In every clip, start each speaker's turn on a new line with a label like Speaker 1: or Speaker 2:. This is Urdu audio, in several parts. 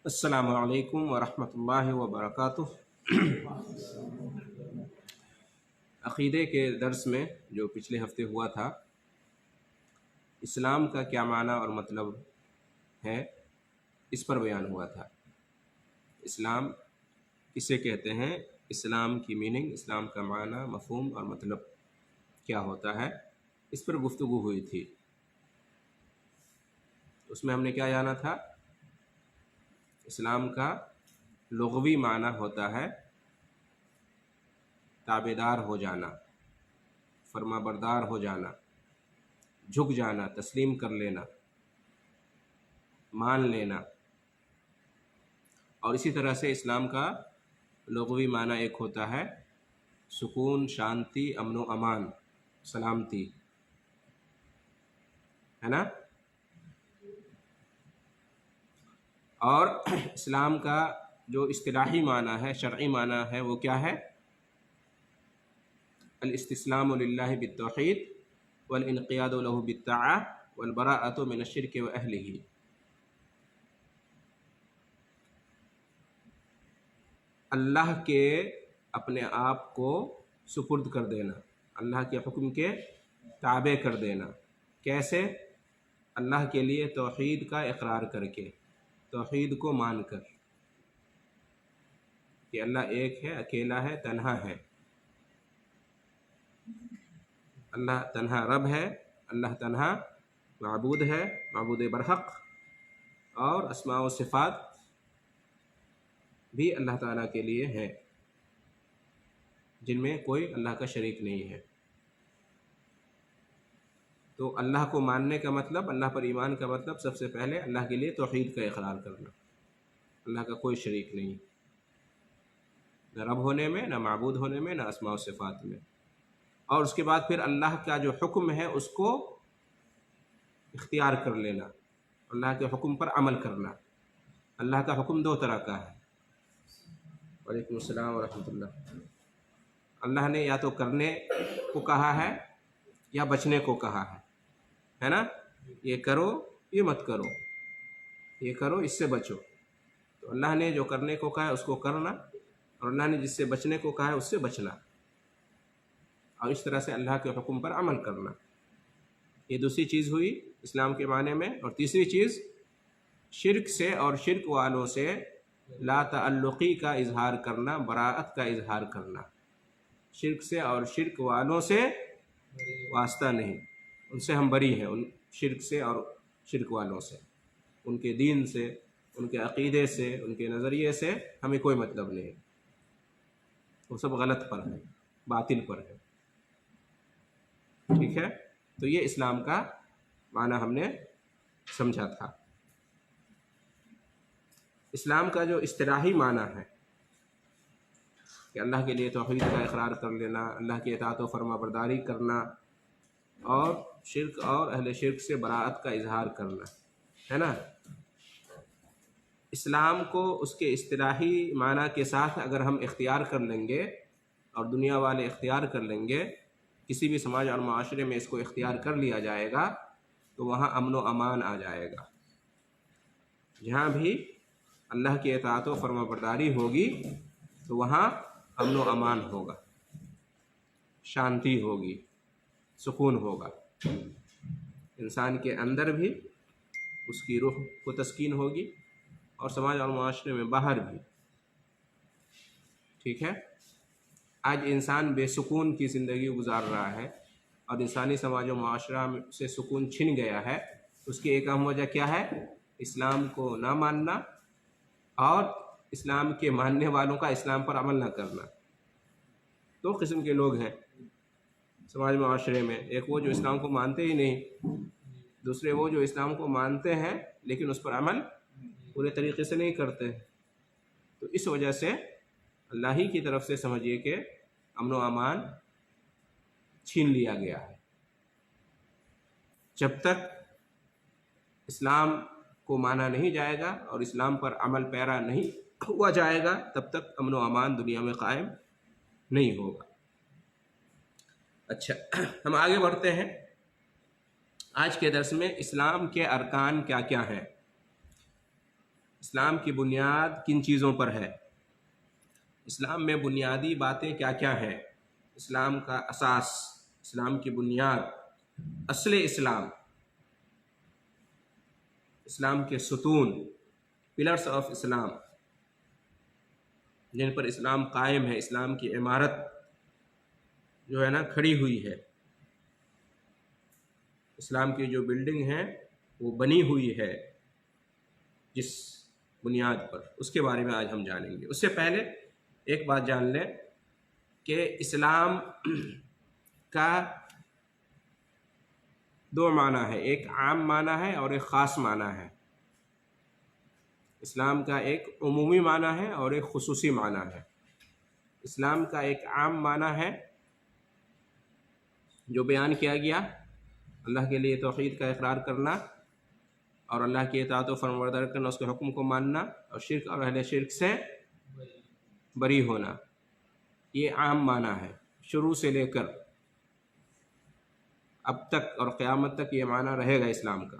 Speaker 1: السلام علیکم ورحمۃ اللہ وبرکاتہ۔ عقیدے کے درس میں جو پچھلے ہفتے ہوا تھا، اسلام کا کیا معنی اور مطلب ہے، اس پر بیان ہوا تھا۔ اسلام کسے کہتے ہیں، اسلام کی میننگ، اسلام کا معنی، مفہوم اور مطلب کیا ہوتا ہے، اس پر گفتگو ہوئی تھی۔ اس میں ہم نے کیا جانا تھا؟ اسلام کا لغوی معنی ہوتا ہے تابعدار ہو جانا، فرما بردار ہو جانا، جھک جانا، تسلیم کر لینا، مان لینا۔ اور اسی طرح سے اسلام کا لغوی معنی ایک ہوتا ہے سکون، شانتی، امن و امان، سلامتی، ہے نا؟ اور اسلام کا جو اصطلاحی معنی ہے، شرعی معنی ہے، وہ کیا ہے؟ الاستسلام للہ بالتوحید والانقیاد له بالطاعہ والبراءۃ من الشرک واہلہ۔ اللہ کے اپنے آپ کو سپرد کر دینا، اللہ کے حکم کے تابع کر دینا۔ کیسے؟ اللہ کے لیے توحید کا اقرار کر کے، توحید کو مان کر کہ اللہ ایک ہے، اکیلا ہے، تنہا ہے، اللہ تنہا رب ہے، اللہ تنہا معبود ہے، معبود برحق، اور اسماء و صفات بھی اللہ تعالیٰ کے لیے ہیں، جن میں کوئی اللہ کا شریک نہیں ہے۔ تو اللہ کو ماننے کا مطلب، اللہ پر ایمان کا مطلب، سب سے پہلے اللہ کے لیے توحید کا اقرار کرنا، اللہ کا کوئی شریک نہیں، نہ رب ہونے میں، نہ معبود ہونے میں، نہ اسماء و صفات میں۔ اور اس کے بعد پھر اللہ کا جو حکم ہے اس کو اختیار کر لینا، اللہ کے حکم پر عمل کرنا۔ اللہ کا حکم دو طرح کا ہے۔ وعلیکم السلام ورحمۃ اللہ۔ اللہ نے یا تو کرنے کو کہا ہے یا بچنے کو کہا ہے نا؟ یہ کرو، یہ مت کرو، یہ کرو، اس سے بچو۔ تو اللہ نے جو کرنے کو کہا ہے اس کو کرنا، اور اللہ نے جس سے بچنے کو کہا ہے اس سے بچنا، اور اس طرح سے اللہ کے حکم پر عمل کرنا۔ یہ دوسری چیز ہوئی اسلام کے معنی میں۔ اور تیسری چیز، شرک سے اور شرک والوں سے لا تعلقی کا اظہار کرنا، براءت کا اظہار کرنا۔ شرک سے اور شرک والوں سے واسطہ نہیں، ان سے ہم بری ہیں، ان شرک سے اور شرک والوں سے، ان کے دین سے، ان کے عقیدے سے، ان کے نظریے سے ہمیں کوئی مطلب نہیں، وہ سب غلط پر ہے، باطل پر ہے۔ ٹھیک ہے؟ تو یہ اسلام کا معنی ہم نے سمجھا تھا۔ اسلام کا جو اصطلاحی معنی ہے کہ اللہ کے لیے توحید کا اقرار کر لینا، اللہ کی اطاعت و فرما برداری کرنا، اور شرک اور اہل شرک سے براءت کا اظہار کرنا، ہے نا؟ اسلام کو اس کے اصطلاحی معنی کے ساتھ اگر ہم اختیار کر لیں گے، اور دنیا والے اختیار کر لیں گے، کسی بھی سماج اور معاشرے میں اس کو اختیار کر لیا جائے گا، تو وہاں امن و امان آ جائے گا۔ جہاں بھی اللہ کی اطاعت و فرما برداری ہوگی تو وہاں امن و امان ہوگا، شانتی ہوگی، سکون ہوگا، انسان کے اندر بھی اس کی روح کو تسکین ہوگی، اور سماج اور معاشرے میں باہر بھی۔ ٹھیک ہے؟ آج انسان بے سکون کی زندگی گزار رہا ہے، اور انسانی سماج و معاشرہ سے سکون چھن گیا ہے۔ اس کی ایک اہم وجہ کیا ہے؟ اسلام کو نہ ماننا، اور اسلام کے ماننے والوں کا اسلام پر عمل نہ کرنا۔ دو قسم کے لوگ ہیں سماج معاشرے میں، ایک وہ جو اسلام کو مانتے ہی نہیں، دوسرے وہ جو اسلام کو مانتے ہیں لیکن اس پر عمل پورے طریقے سے نہیں کرتے۔ تو اس وجہ سے اللہ ہی کی طرف سے سمجھیے کہ امن و امان چھین لیا گیا ہے۔ جب تک اسلام کو مانا نہیں جائے گا اور اسلام پر عمل پیرا نہیں ہوا جائے گا، تب تک امن و امان دنیا میں قائم نہیں ہوگا۔ اچھا، ہم آگے بڑھتے ہیں۔ آج کے درس میں اسلام کے ارکان کیا کیا ہیں؟ اسلام کی بنیاد کن چیزوں پر ہے، اسلام میں بنیادی باتیں کیا کیا ہیں، اسلام کا اساس، اسلام کی بنیاد، اصل اسلام، اسلام کے ستون، پلرس آف اسلام جن پر اسلام قائم ہے، اسلام کی عمارت جو ہے نا کھڑی ہوئی ہے، اسلام کی جو بلڈنگ ہے وہ بنی ہوئی ہے جس بنیاد پر، اس کے بارے میں آج ہم جانیں گے۔ اس سے پہلے ایک بات جان لیں کہ اسلام کا دو معنی ہے، ایک عام معنی ہے اور ایک خاص معنی ہے۔ اسلام کا ایک عمومی معنی ہے اور ایک خصوصی معنی ہے۔ اسلام کا ایک عام معنی ہے جو بیان کیا گیا، اللہ کے لیے توحید کا اقرار کرنا اور اللہ کی اطاعت و فرمانبرداری کرنا، اس کے حکم کو ماننا اور شرک اور اہل شرک سے بری ہونا، یہ عام معنی ہے۔ شروع سے لے کر اب تک اور قیامت تک یہ معنی رہے گا اسلام کا۔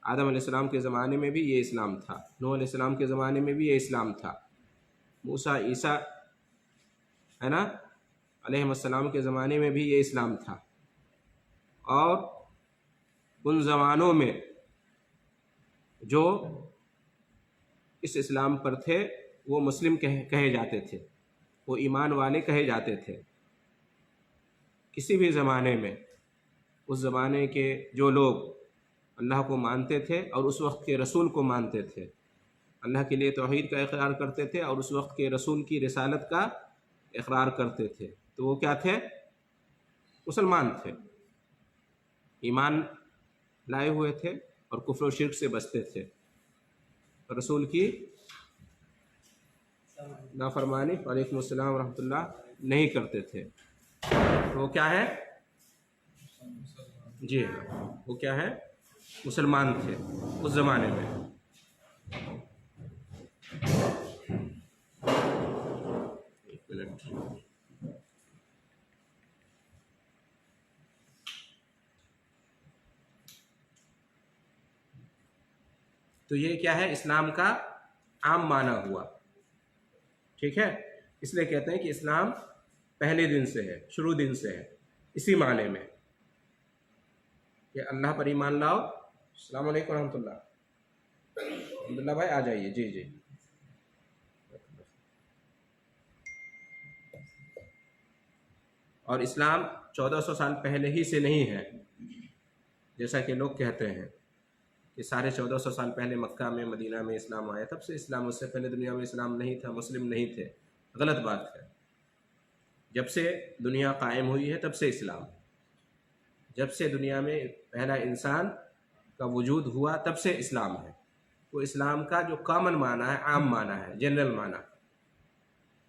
Speaker 1: آدم علیہ السلام کے زمانے میں بھی یہ اسلام تھا، نوح علیہ السلام کے زمانے میں بھی یہ اسلام تھا، موسیٰ عیسیٰ ہے نا علیہ السلام کے زمانے میں بھی یہ اسلام تھا، اور ان زمانوں میں جو اس اسلام پر تھے وہ مسلم کہے جاتے تھے، وہ ایمان والے کہے جاتے تھے۔ کسی بھی زمانے میں اس زمانے کے جو لوگ اللہ کو مانتے تھے اور اس وقت کے رسول کو مانتے تھے، اللہ کے لیے توحید کا اقرار کرتے تھے اور اس وقت کے رسول کی رسالت کا اقرار کرتے تھے، تو وہ کیا تھے؟ مسلمان تھے، ایمان لائے ہوئے تھے اور کفر و شرک سے بچتے تھے، رسول کی نافرمانی وعلیکم السلام ورحمۃ اللہ نہیں کرتے تھے۔ تو وہ کیا ہے؟ جی ہاں، وہ کیا ہے؟ مسلمان تھے اس زمانے میں۔ ایک منٹ، تو یہ کیا ہے؟ اسلام کا عام معنی ہوا، ٹھیک ہے؟ اس لیے کہتے ہیں کہ اسلام پہلے دن سے ہے، شروع دن سے ہے، اسی معنی میں کہ اللہ پر ایمان لاؤ۔ السلام علیکم ورحمۃ اللہ، عبداللہ بھائی آ جائیے، جی جی۔ اور اسلام 1400 سال پہلے ہی سے نہیں ہے جیسا کہ لوگ کہتے ہیں کہ 1450 سال پہلے مکہ میں مدینہ میں اسلام آیا، تب سے اسلام، اس سے پہلے دنیا میں اسلام نہیں تھا، مسلم نہیں تھے۔ غلط بات ہے، جب سے دنیا قائم ہوئی ہے تب سے اسلام، جب سے دنیا میں پہلا انسان کا وجود ہوا تب سے اسلام ہے۔ وہ اسلام کا جو کامن معنی ہے، عام معنی ہے، جنرل معنی،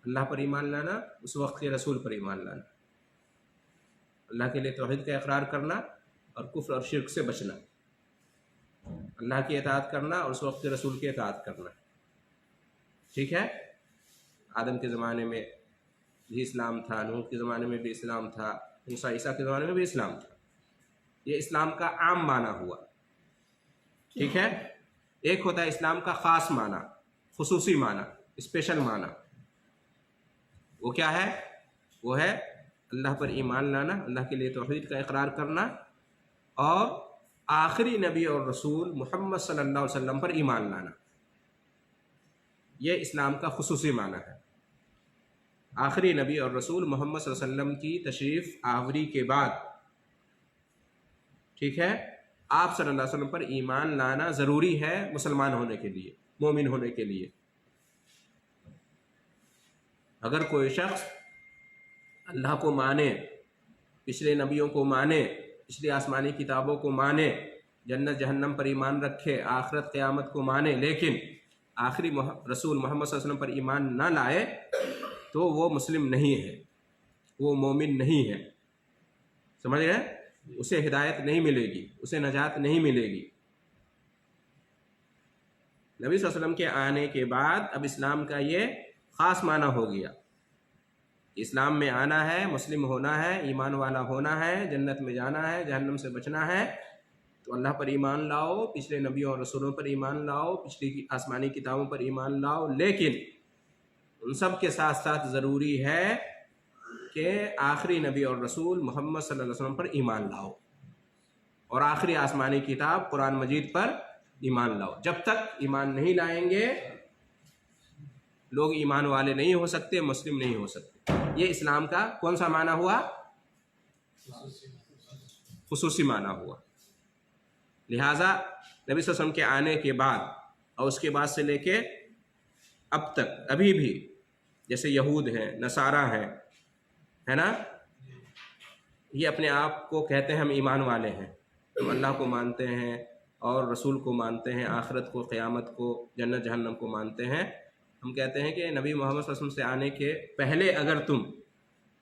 Speaker 1: اللہ پر ایمان لانا، اس وقت کے رسول پر ایمان لانا، اللہ کے لیے توحید کا اقرار کرنا اور کفر اور شرک سے بچنا، اللہ کی اطاعت کرنا اور اس وقت کے رسول کی اطاعت کرنا، ٹھیک ہے؟ آدم کے زمانے میں بھی اسلام تھا، نوح کے زمانے میں بھی اسلام تھا، موسیٰ عیسیٰ کے زمانے میں بھی اسلام تھا۔ یہ اسلام کا عام معنی ہوا، ٹھیک ہے؟ ایک ہوتا ہے اسلام کا خاص معنی، خصوصی معنی، اسپیشل معنی۔ وہ کیا ہے؟ وہ ہے اللہ پر ایمان لانا، اللہ کے لیے توحید کا اقرار کرنا اور آخری نبی اور رسول محمد صلی اللہ علیہ وسلم پر ایمان لانا، یہ اسلام کا خصوصی معنی ہے۔ آخری نبی اور رسول محمد صلی اللہ علیہ وسلم کی تشریف آوری کے بعد، ٹھیک ہے، آپ صلی اللہ علیہ وسلم پر ایمان لانا ضروری ہے مسلمان ہونے کے لیے، مومن ہونے کے لیے۔ اگر کوئی شخص اللہ کو مانے، پچھلے نبیوں کو مانے، پچھلی آسمانی کتابوں کو مانے، جنت جہنم پر ایمان رکھے، آخرت قیامت کو مانے، لیکن آخری رسول محمد صلی اللہ علیہ وسلم پر ایمان نہ لائے تو وہ مسلم نہیں ہے، وہ مومن نہیں ہے، سمجھ گئے؟ اسے ہدایت نہیں ملے گی، اسے نجات نہیں ملے گی۔ نبی صلی اللہ علیہ وسلم کے آنے کے بعد اب اسلام کا یہ خاص معنی ہو گیا، اسلام میں آنا ہے، مسلم ہونا ہے، ایمان والا ہونا ہے، جنت میں جانا ہے، جہنم سے بچنا ہے، تو اللہ پر ایمان لاؤ، پچھلے نبیوں اور رسولوں پر ایمان لاؤ، پچھلی آسمانی کتابوں پر ایمان لاؤ، لیکن ان سب کے ساتھ ساتھ ضروری ہے کہ آخری نبی اور رسول محمد صلی اللہ علیہ وسلم پر ایمان لاؤ، اور آخری آسمانی کتاب قرآن مجید پر ایمان لاؤ۔ جب تک ایمان نہیں لائیں گے لوگ ایمان والے نہیں ہو سکتے، مسلم نہیں ہو سکتے۔ یہ اسلام کا کون سا معنی ہوا؟ خصوصی معنی ہوا۔ لہٰذا نبی صلی اللہ علیہ وسلم کے آنے کے بعد اور اس کے بعد سے لے کے اب تک ابھی بھی جیسے یہود ہیں، نصارہ ہیں، ہے نا، یہ اپنے آپ کو کہتے ہیں ہم ایمان والے ہیں، ہم اللہ کو مانتے ہیں اور رسول کو مانتے ہیں، آخرت کو، قیامت کو، جنت جہنم کو مانتے ہیں۔ ہم کہتے ہیں کہ نبی محمد صلی اللہ علیہ وسلم سے آنے کے پہلے اگر تم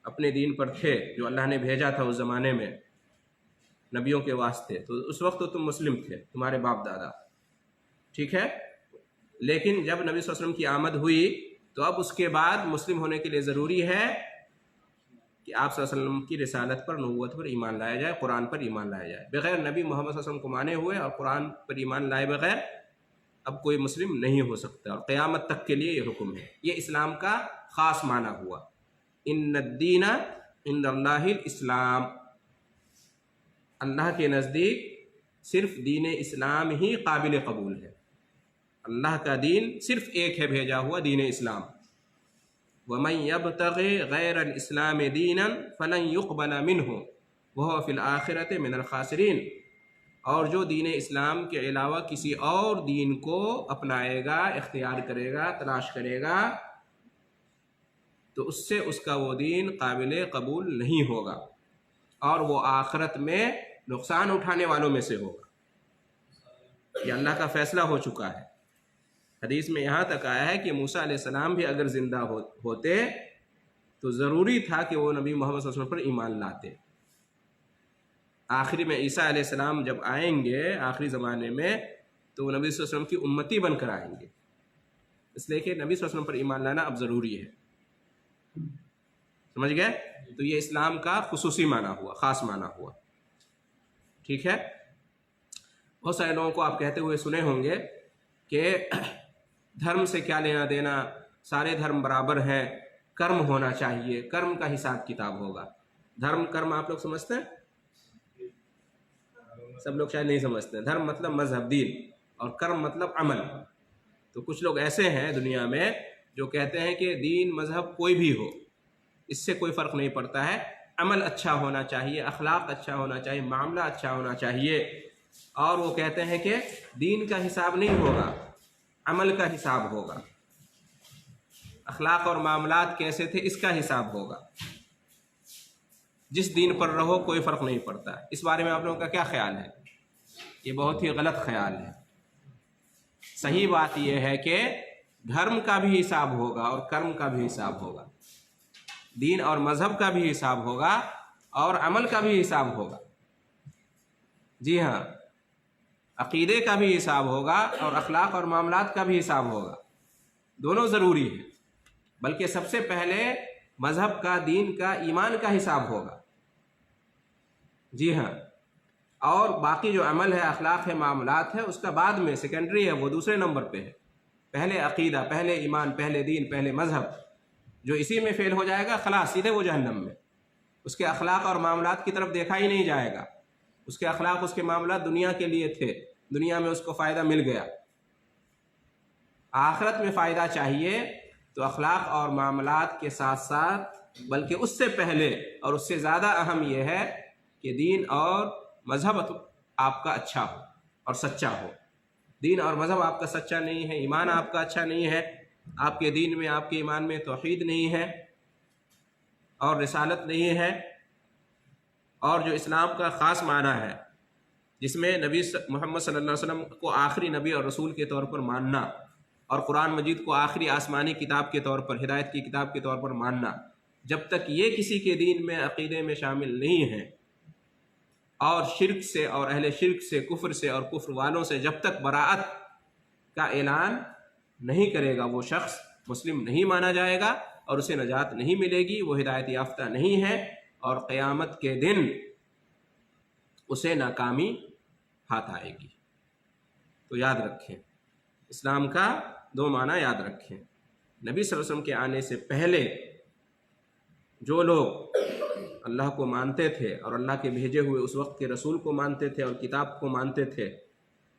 Speaker 1: اپنے دین پر تھے جو اللہ نے بھیجا تھا اس زمانے میں نبیوں کے واسطے، تو اس وقت تو تم مسلم تھے، تمہارے باپ دادا، ٹھیک ہے۔ لیکن جب نبی صلی اللہ علیہ وسلم کی آمد ہوئی تو اب اس کے بعد مسلم ہونے کے لیے ضروری ہے کہ آپ صلی اللہ علیہ وسلم کی رسالت پر، نبوت پر ایمان لایا جائے، قرآن پر ایمان لایا جائے۔ بغیر نبی محمد صلی اللہ علیہ وسلم کو مانے ہوئے اور قرآن پر ایمان لائے بغیر اب کوئی مسلم نہیں ہو سکتا، اور قیامت تک کے لیے یہ حکم ہے۔ یہ اسلام کا خاص معنی ہوا، ان الدین عند اللہ الاسلام، اللہ کے نزدیک صرف دین اسلام ہی قابل قبول ہے۔ اللہ کا دین صرف ایک ہے بھیجا ہوا، دین اسلام۔ وَمَن يَبْتَغِ غَيْرَ الْإِسْلَامِ دِينًا فَلَن يُقْبَلَ مِنْهُ وَهُوَ فِي الْآخِرَةِ مِنَ الْخَاسِرِينَ، اور جو دین اسلام کے علاوہ کسی اور دین کو اپنائے گا، اختیار کرے گا، تلاش کرے گا، تو اس سے اس کا وہ دین قابل قبول نہیں ہوگا، اور وہ آخرت میں نقصان اٹھانے والوں میں سے ہوگا۔ یہ اللہ کا فیصلہ ہو چکا ہے۔ حدیث میں یہاں تک آیا ہے کہ موسیٰ علیہ السلام بھی اگر زندہ ہوتے تو ضروری تھا کہ وہ نبی محمد صلی اللہ علیہ وسلم پر ایمان لاتے۔ آخری میں عیسیٰ علیہ السلام جب آئیں گے آخری زمانے میں تو وہ نبی صلی اللہ علیہ وسلم کی امتی بن کر آئیں گے، اس لیے کہ نبی صلی اللہ علیہ وسلم پر ایمان لانا اب ضروری ہے۔ سمجھ گئے؟ تو یہ اسلام کا خصوصی معنی ہوا، خاص معنی ہوا، ٹھیک ہے۔ بہت سارے لوگوں کو آپ کہتے ہوئے سنے ہوں گے کہ دھرم سے کیا لینا دینا، سارے دھرم برابر ہیں، کرم ہونا چاہیے، کرم کا حساب کتاب ہوگا۔ دھرم، کرم آپ لوگ سمجھتے ہیں؟ سب لوگ شاید نہیں سمجھتے ہیں۔ دھرم مطلب مذہب، دین، اور کرم مطلب عمل۔ تو کچھ لوگ ایسے ہیں دنیا میں جو کہتے ہیں کہ دین مذہب کوئی بھی ہو، اس سے کوئی فرق نہیں پڑتا ہے، عمل اچھا ہونا چاہیے، اخلاق اچھا ہونا چاہیے، معاملہ اچھا ہونا چاہیے، اور وہ کہتے ہیں کہ دین کا حساب نہیں ہوگا، عمل کا حساب ہوگا، اخلاق اور معاملات کیسے تھے اس کا حساب ہوگا، جس دین پر رہو کوئی فرق نہیں پڑتا۔ اس بارے میں آپ لوگوں کا کیا خیال ہے؟ یہ بہت ہی غلط خیال ہے۔ صحیح بات یہ ہے کہ دھرم کا بھی حساب ہوگا اور کرم کا بھی حساب ہوگا، دین اور مذہب کا بھی حساب ہوگا اور عمل کا بھی حساب ہوگا۔ جی ہاں، عقیدے کا بھی حساب ہوگا اور اخلاق اور معاملات کا بھی حساب ہوگا، دونوں ضروری ہیں۔ بلکہ سب سے پہلے مذہب کا، دین کا، ایمان کا حساب ہوگا، جی ہاں، اور باقی جو عمل ہے، اخلاق ہے، معاملات ہے، اس کا بعد میں سیکنڈری ہے، وہ دوسرے نمبر پہ ہے۔ پہلے عقیدہ، پہلے ایمان، پہلے دین، پہلے مذہب۔ جو اسی میں فیل ہو جائے گا خلاص سیدھے وہ جہنم میں، اس کے اخلاق اور معاملات کی طرف دیکھا ہی نہیں جائے گا۔ اس کے اخلاق، اس کے معاملات دنیا کے لیے تھے، دنیا میں اس کو فائدہ مل گیا، آخرت میں فائدہ چاہیے تو اخلاق اور معاملات کے ساتھ ساتھ، بلکہ اس سے پہلے اور اس سے زیادہ اہم یہ ہے کہ دین اور مذہب آپ کا اچھا ہو اور سچا ہو۔ دین اور مذہب آپ کا سچا نہیں ہے، ایمان آپ کا اچھا نہیں ہے، آپ کے دین میں، آپ کے ایمان میں توحید نہیں ہے اور رسالت نہیں ہے، اور جو اسلام کا خاص معنی ہے جس میں نبی محمد صلی اللہ علیہ وسلم کو آخری نبی اور رسول کے طور پر ماننا، اور قرآن مجید کو آخری آسمانی کتاب کے طور پر، ہدایت کی کتاب کے طور پر ماننا، جب تک یہ کسی کے دین میں، عقیدے میں شامل نہیں ہے، اور شرک سے اور اہل شرک سے، کفر سے اور کفر والوں سے جب تک براءت کا اعلان نہیں کرے گا، وہ شخص مسلم نہیں مانا جائے گا اور اسے نجات نہیں ملے گی، وہ ہدایت یافتہ نہیں ہے، اور قیامت کے دن اسے ناکامی ہاتھ آئے گی۔ تو یاد رکھیں، اسلام کا دو معنی یاد رکھیں۔ نبی صلی اللہ علیہ وسلم کے آنے سے پہلے جو لوگ اللہ کو مانتے تھے اور اللہ کے بھیجے ہوئے اس وقت کے رسول کو مانتے تھے اور کتاب کو مانتے تھے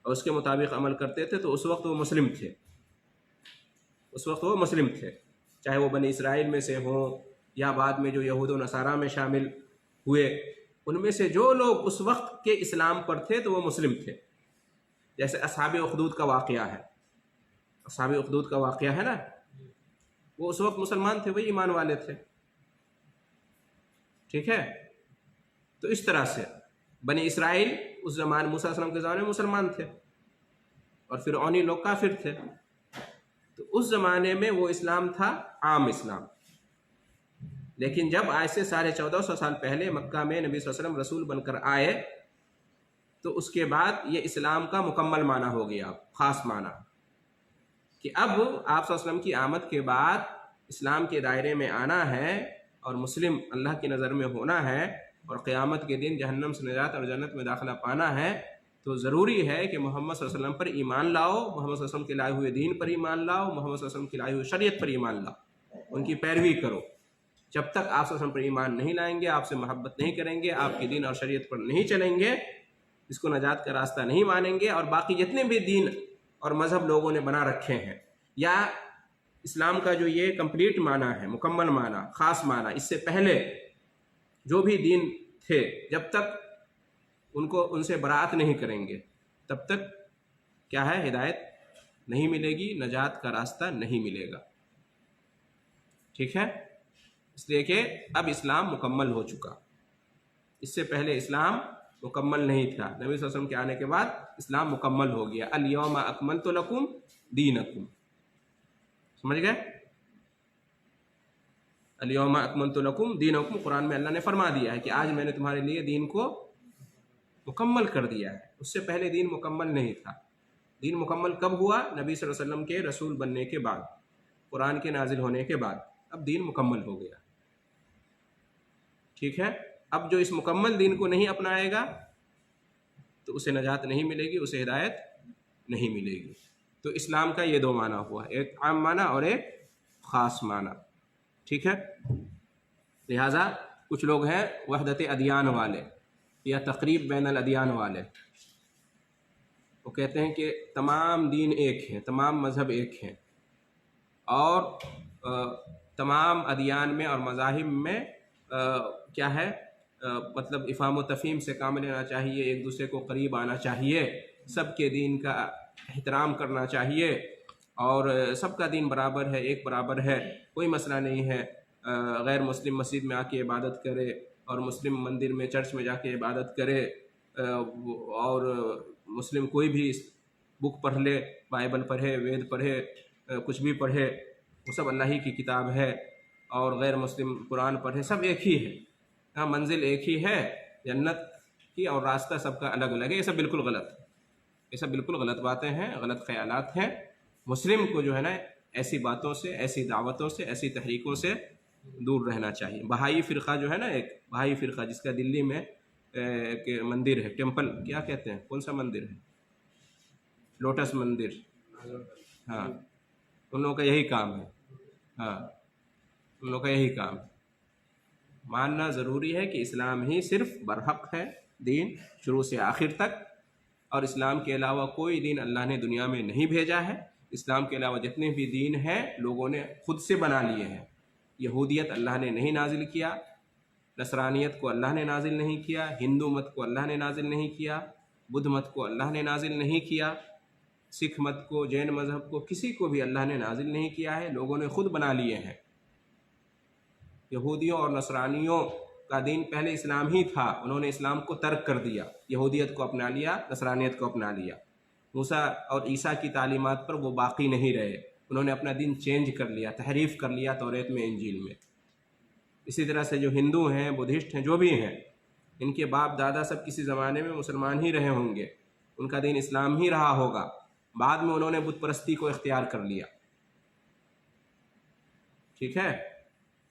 Speaker 1: اور اس کے مطابق عمل کرتے تھے، تو اس وقت وہ مسلم تھے، اس وقت وہ مسلم تھے، چاہے وہ بنی اسرائیل میں سے ہوں یا بعد میں جو یہود و نصارہ میں شامل ہوئے، ان میں سے جو لوگ اس وقت کے اسلام پر تھے تو وہ مسلم تھے۔ جیسے اصحاب اخدود کا واقعہ ہے، اصحاب اخدود کا واقعہ ہے نا، وہ اس وقت مسلمان تھے، وہی ایمان والے تھے، ٹھیک ہے۔ تو اس طرح سے بنی اسرائیل اس زمانے موسیٰ علیہ السلام کے زمانے میں مسلمان تھے اور فرعونی لوگ کافر تھے، تو اس زمانے میں وہ اسلام تھا عام اسلام۔ لیکن جب آج سے 1450 سال پہلے مکہ میں نبی صلی اللہ علیہ وسلم رسول بن کر آئے تو اس کے بعد یہ اسلام کا مکمل معنی ہو گیا، خاص معنی، کہ اب آپ صلی اللہ علیہ وسلم کی آمد کے بعد اسلام کے دائرے میں آنا ہے اور مسلم اللہ کی نظر میں ہونا ہے اور قیامت کے دن جہنم سے نجات اور جنت میں داخلہ پانا ہے، تو ضروری ہے کہ محمد صلی اللہ علیہ وسلم پر ایمان لاؤ، محمد صلی اللہ علیہ وسلم کے لائے ہوئے دین پر ایمان لاؤ، محمد صلی اللہ علیہ وسلم کی لائی ہوئی شریعت پر ایمان لاؤ، ان کی پیروی کرو۔ جب تک آپ صلی اللہ علیہ وسلم پر ایمان نہیں لائیں گے، آپ سے محبت نہیں کریں گے، آپ کی دین اور شریعت پر نہیں چلیں گے، اس کو نجات کا راستہ نہیں مانیں گے، اور باقی جتنے بھی دین اور مذہب لوگوں نے بنا رکھے ہیں، یا اسلام کا جو یہ کمپلیٹ معنی ہے، مکمل معنی، خاص معنی، اس سے پہلے جو بھی دین تھے، جب تک ان سے برات نہیں کریں گے تب تک کیا ہے، ہدایت نہیں ملے گی، نجات کا راستہ نہیں ملے گا، ٹھیک ہے۔ اس لیے کہ اب اسلام مکمل ہو چکا، اس سے پہلے اسلام مکمل نہیں تھا، نبی صلی اللہ علیہ وسلم کے آنے کے بعد اسلام مکمل ہو گیا۔ الیوم اکملت لکم دینکم، سمجھ گئے؟ الیوم اکملت لکم دینکم، قرآن میں اللہ نے فرما دیا ہے کہ آج میں نے تمہارے لیے دین کو مکمل کر دیا ہے۔ اس سے پہلے دین مکمل نہیں تھا۔ دین مکمل کب ہوا؟ نبی صلی اللہ علیہ وسلم کے رسول بننے کے بعد، قرآن کے نازل ہونے کے بعد، اب دین مکمل ہو گیا، ٹھیک ہے۔ اب جو اس مکمل دین کو نہیں اپنائے گا تو اسے نجات نہیں ملے گی، اسے ہدایت نہیں ملے گی۔ تو اسلام کا یہ دو معنی ہوا، ایک عام معنی اور ایک خاص معنی، ٹھیک ہے۔ لہٰذا کچھ لوگ ہیں وحدت ادیان والے یا تقریب بین الادیان والے، وہ کہتے ہیں کہ تمام دین ایک ہیں، تمام مذہب ایک ہیں، اور تمام ادیان میں اور مذاہب میں کیا ہے، مطلب افہام و تفہیم سے کام لینا چاہیے، ایک دوسرے کو قریب آنا چاہیے، سب کے دین کا احترام کرنا چاہیے، اور سب کا دین برابر ہے، ایک برابر ہے، کوئی مسئلہ نہیں ہے۔ غیر مسلم مسجد میں آ کے عبادت کرے اور مسلم مندر میں، چرچ میں جا کے عبادت کرے، اور مسلم کوئی بھی بک پڑھ لے، بائبل پڑھے، وید پڑھے، کچھ بھی پڑھے، وہ سب اللہ ہی کی کتاب ہے، اور غیر مسلم قرآن پڑھے، سب ایک ہی ہے، ہاں منزل ایک ہی ہے جنت کی، اور راستہ سب کا الگ الگ ہے۔ یہ سب بالکل غلط ہے، یہ سب بالکل غلط باتیں ہیں، غلط خیالات ہیں۔ مسلم کو جو ہے نا ایسی باتوں سے، ایسی دعوتوں سے، ایسی تحریکوں سے دور رہنا چاہیے۔ بہائی فرقہ جو ہے نا، ایک بہائی فرقہ جس کا دلی میں کہ مندر ہے، ٹیمپل کیا کہتے ہیں، کون سا مندر ہے، لوٹس مندر، ہاں، ان لوگوں کا یہی کام ہے، ہاں، ان لوگوں کا یہی کام ہے۔ ماننا ضروری ہے کہ اسلام ہی صرف برحق ہے دین، شروع سے آخر تک، اور اسلام کے علاوہ کوئی دین اللہ نے دنیا میں نہیں بھیجا ہے۔ اسلام کے علاوہ جتنے بھی دین ہیں لوگوں نے خود سے بنا لیے ہیں۔ یہودیت اللہ نے نہیں نازل کیا، نصرانیت کو اللہ نے نازل نہیں کیا، ہندو مت کو اللہ نے نازل نہیں کیا، بدھ مت کو اللہ نے نازل نہیں کیا، سکھ مت کو، جین مذہب کو، کسی کو بھی اللہ نے نازل نہیں کیا ہے، لوگوں نے خود بنا لیے ہیں۔ یہودیوں اور نصرانیوں کا دین پہلے اسلام ہی تھا، انہوں نے اسلام کو ترک کر دیا، یہودیت کو اپنا لیا، نصرانیت کو اپنا لیا۔ موسیٰ اور عیسیٰ کی تعلیمات پر وہ باقی نہیں رہے، انہوں نے اپنا دین چینج کر لیا، تحریف کر لیا توریت میں، انجیل میں۔ اسی طرح سے جو ہندو ہیں، بدھسٹ ہیں، جو بھی ہیں، ان کے باپ دادا سب کسی زمانے میں مسلمان ہی رہے ہوں گے، ان کا دین اسلام ہی رہا ہوگا، بعد میں انہوں نے بت پرستی کو اختیار کر لیا، ٹھیک ہے۔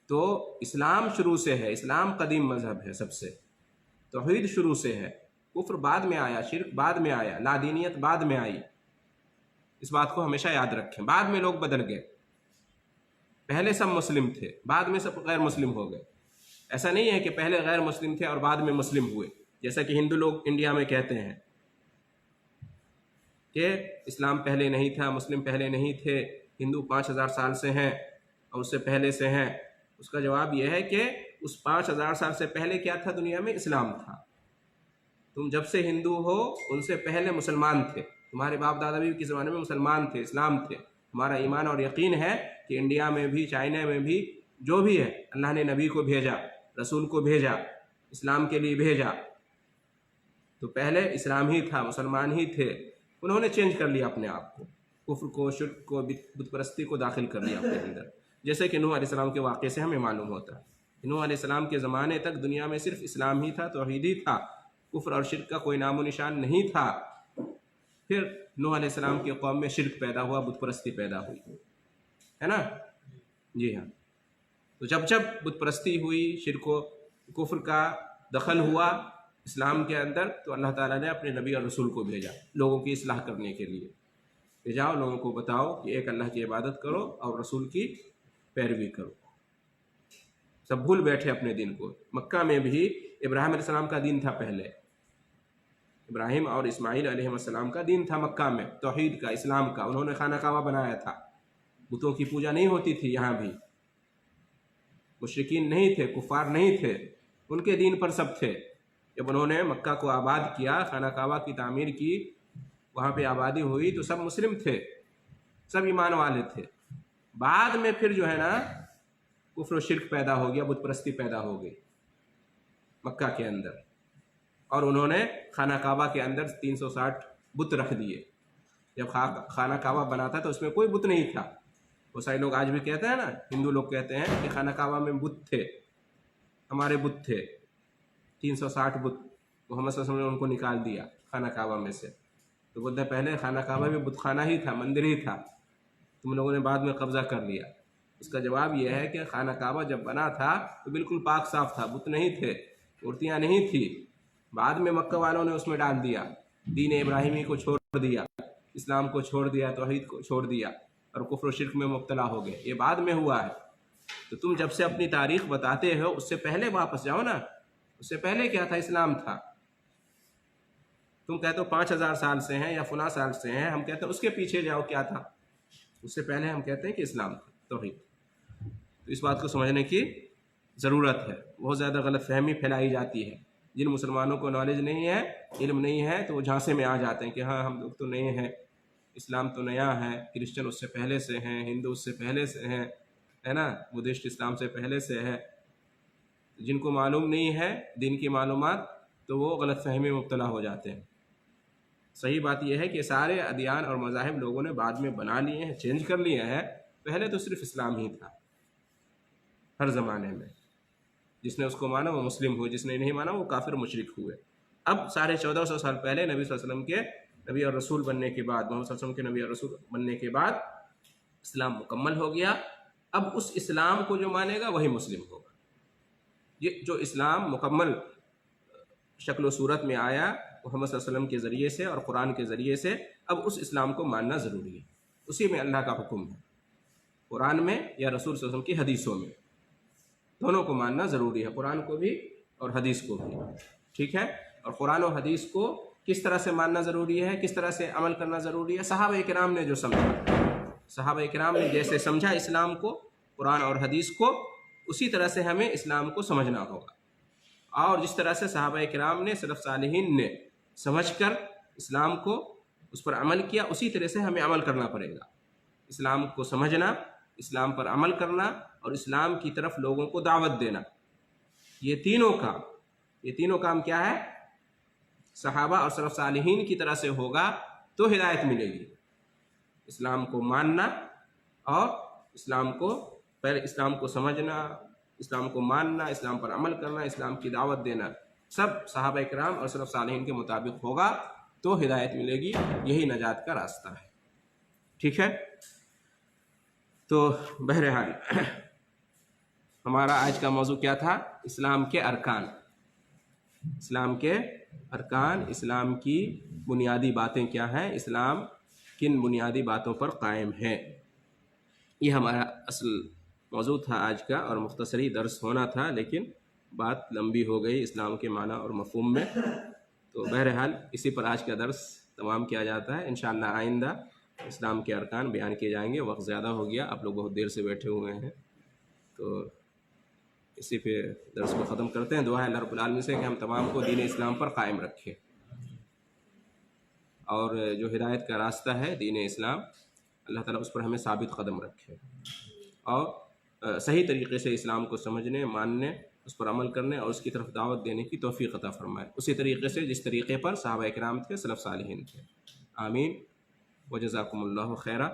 Speaker 1: تو اسلام شروع سے ہے، اسلام قدیم مذہب ہے، سب سے توحید شروع سے ہے، کفر بعد میں آیا، شرک بعد میں آیا، لادینیت بعد میں آئی. اس بات کو ہمیشہ یاد رکھیں. بعد میں لوگ بدل گئے، پہلے سب مسلم تھے، بعد میں سب غیر مسلم ہو گئے. ایسا نہیں ہے کہ پہلے غیر مسلم تھے اور بعد میں مسلم ہوئے، جیسا کہ ہندو لوگ انڈیا میں کہتے ہیں کہ اسلام پہلے نہیں تھا، مسلم پہلے نہیں تھے، ہندو 5000 سال سے ہیں اور اس سے پہلے سے ہیں. اس کا جواب یہ ہے کہ اس 5000 سال سے پہلے کیا تھا؟ دنیا میں اسلام تھا. تم جب سے ہندو ہو ان سے پہلے مسلمان تھے، تمہارے باپ دادا بھی کے زمانے میں مسلمان تھے، اسلام تھے. ہمارا ایمان اور یقین ہے کہ انڈیا میں بھی، چائنا میں بھی، جو بھی ہے، اللہ نے نبی کو بھیجا، رسول کو بھیجا، اسلام کے لیے بھیجا. تو پہلے اسلام ہی تھا، مسلمان ہی تھے. انہوں نے چینج کر لیا اپنے آپ کو، کفر کو، شرک کو، بت پرستی کو داخل کر لیا اپنے اندر. جیسے کہ نوح علیہ السلام کے واقعے سے ہمیں معلوم ہوتا ہے. نوح علیہ السلام کے زمانے تک دنیا میں صرف اسلام ہی تھا، توحید ہی تھا، کفر اور شرک کا کوئی نام و نشان نہیں تھا. پھر نوح علیہ السلام کی قوم میں شرک پیدا ہوا، بت پرستی پیدا ہوئی، ہے نا؟ جی ہاں. تو جب جب بت پرستی ہوئی، شرک و کفر کا دخل ہوا اسلام کے اندر، تو اللہ تعالیٰ نے اپنے نبی اور رسول کو بھیجا لوگوں کی اصلاح کرنے کے لیے. کہ جاؤ لوگوں کو بتاؤ کہ ایک اللہ کی عبادت کرو اور رسول کی پیروی کرو. سب بھول بیٹھے اپنے دین کو. مکہ میں بھی ابراہیم علیہ السلام کا دین تھا، پہلے ابراہیم اور اسماعیل علیہ السلام کا دین تھا مکہ میں، توحید کا، اسلام کا. انہوں نے خانہ کعبہ بنایا تھا. بتوں کی پوجا نہیں ہوتی تھی یہاں بھی، مشرکین نہیں تھے، کفار نہیں تھے، ان کے دین پر سب تھے. جب انہوں نے مکہ کو آباد کیا، خانہ کعبہ کی تعمیر کی، وہاں پہ آبادی ہوئی، تو سب مسلم تھے، سب ایمان والے تھے. بعد میں پھر جو ہے نا کفر و شرک پیدا ہو گیا، بت پرستی پیدا ہو گئی مکہ کے اندر، اور انہوں نے خانہ کعبہ کے اندر 360 بت رکھ دیے. جب خانہ کعبہ بنا تھا تو اس میں کوئی بت نہیں تھا. بہت سارے لوگ آج بھی کہتے ہیں نا، ہندو لوگ کہتے ہیں کہ خانہ کعبہ میں بت تھے، ہمارے بت تھے 360 بت. محمد صلی اللہ علیہ وسلم نے ان کو نکال دیا خانہ کعبہ میں سے. تو بولتے ہیں پہلے خانہ کعبہ میں بت خانہ ہی تھا، مندر ہی تھا، تم لوگوں نے بعد میں قبضہ کر لیا. اس کا جواب یہ ہے کہ خانہ کعبہ جب بنا تھا تو بالکل پاک صاف تھا، بت نہیں تھے، مورتیاں نہیں تھی. بعد میں مکہ والوں نے اس میں ڈال دیا، دین ابراہیمی کو چھوڑ دیا، اسلام کو چھوڑ دیا، توحید کو چھوڑ دیا، اور کفر و شرک میں مبتلا ہو گئے. یہ بعد میں ہوا ہے. تو تم جب سے اپنی تاریخ بتاتے ہو اس سے پہلے واپس جاؤ نا. اس سے پہلے کیا تھا؟ اسلام تھا. تم کہتے ہو 5000 سال سے ہیں یا فلاں سال سے ہیں، ہم کہتے ہیں اس کے پیچھے جاؤ، کیا تھا اس سے پہلے؟ ہم کہتے ہیں کہ اسلام تھا، توحید. تو اس بات کو سمجھنے کی ضرورت ہے. بہت زیادہ غلط فہمی پھیلائی جاتی ہے. جن مسلمانوں کو نالج نہیں ہے، علم نہیں ہے، تو وہ جھانسے میں آ جاتے ہیں کہ ہاں ہم لوگ تو نئے ہیں، اسلام تو نیا ہے، کرسچن اس سے پہلے سے ہیں، ہندو اس سے پہلے سے ہیں، ہے نا، بدھسٹ اسلام سے پہلے سے ہے. جن کو معلوم نہیں ہے دین کی معلومات، تو وہ غلط فہمی میں مبتلا ہو جاتے ہیں. صحیح بات یہ ہے کہ سارے ادیان اور مذاہب لوگوں نے بعد میں بنا لیے ہیں، چینج کر لیے ہیں. پہلے تو صرف اسلام ہی تھا ہر زمانے میں. جس نے اس کو مانا وہ مسلم ہوئے، جس نے نہیں مانا وہ کافر مشرک ہوئے. اب 1450 سال پہلے نبی صلی اللہ علیہ وسلم کے نبی اور رسول بننے کے بعد، محمد صلی اللہ علیہ وسلم کے نبی اور رسول بننے کے بعد اسلام مکمل ہو گیا. اب اس اسلام کو جو مانے گا وہی مسلم ہوگا. یہ جو اسلام مکمل شکل و صورت میں آیا محمد صلی اللہ علیہ وسلم کے ذریعے سے اور قرآن کے ذریعے سے، اب اس اسلام کو ماننا ضروری ہے. اسی میں اللہ کا حکم ہے، قرآن میں یا رسول صلی اللہ علیہ وسلم کی حدیثوں میں. دونوں کو ماننا ضروری ہے، قرآن کو بھی اور حدیث کو بھی. ٹھیک ہے؟ اور قرآن و حدیث کو کس طرح سے ماننا ضروری ہے، کس طرح سے عمل کرنا ضروری ہے؟ صحابہ کرام نے جو سمجھا، صحابہ کرام نے جیسے سمجھا اسلام کو، قرآن اور حدیث کو، اسی طرح سے ہمیں اسلام کو سمجھنا ہوگا. اور جس طرح سے صحابہ کرام نے، سلف صالحین نے سمجھ کر اسلام کو، اس پر عمل کیا، اسی طرح سے ہمیں عمل کرنا پڑے گا. اسلام کو سمجھنا، اسلام پر عمل کرنا، اور اسلام کی طرف لوگوں کو دعوت دینا، یہ تینوں کام کیا ہے؟ صحابہ اور سلف صالحین کی طرح سے ہوگا تو ہدایت ملے گی. اسلام کو ماننا اور اسلام کو سمجھنا، اسلام کو ماننا، اسلام پر عمل کرنا، اسلام کی دعوت دینا، سب صحابہ کرام اور سلف صالحین کے مطابق ہوگا تو ہدایت ملے گی. یہی نجات کا راستہ ہے. ٹھیک ہے؟ تو بہرحال ہمارا آج کا موضوع کیا تھا؟ اسلام کے ارکان. اسلام کے ارکان اسلام کی بنیادی باتیں کیا ہیں، اسلام کن بنیادی باتوں پر قائم ہے، یہ ہمارا اصل موضوع تھا آج کا، اور مختصری درس ہونا تھا لیکن بات لمبی ہو گئی اسلام کے معنی اور مفہوم میں، تو بہرحال اسی پر آج کا درس تمام کیا جاتا ہے۔ انشاءاللہ آئندہ اسلام کے ارکان بیان کیے جائیں گے۔ وقت زیادہ ہو گیا، آپ لوگ بہت دیر سے بیٹھے ہوئے ہیں، تو اسی پہ درس کو ختم کرتے ہیں۔ دعا ہے اللہ رب العالمین سے کہ ہم تمام کو دین اسلام پر قائم رکھے، اور جو ہدایت کا راستہ ہے دین اسلام، اللہ تعالیٰ اس پر ہمیں ثابت قدم رکھے، اور صحیح طریقے سے اسلام کو سمجھنے، ماننے، اس پر عمل کرنے اور اس کی طرف دعوت دینے کی توفیق عطا فرمائے، اسی طریقے سے جس طریقے پر صحابہ کرام تھے، سلف صالحین تھے۔ آمین، وجزاکم اللہ خیرہ۔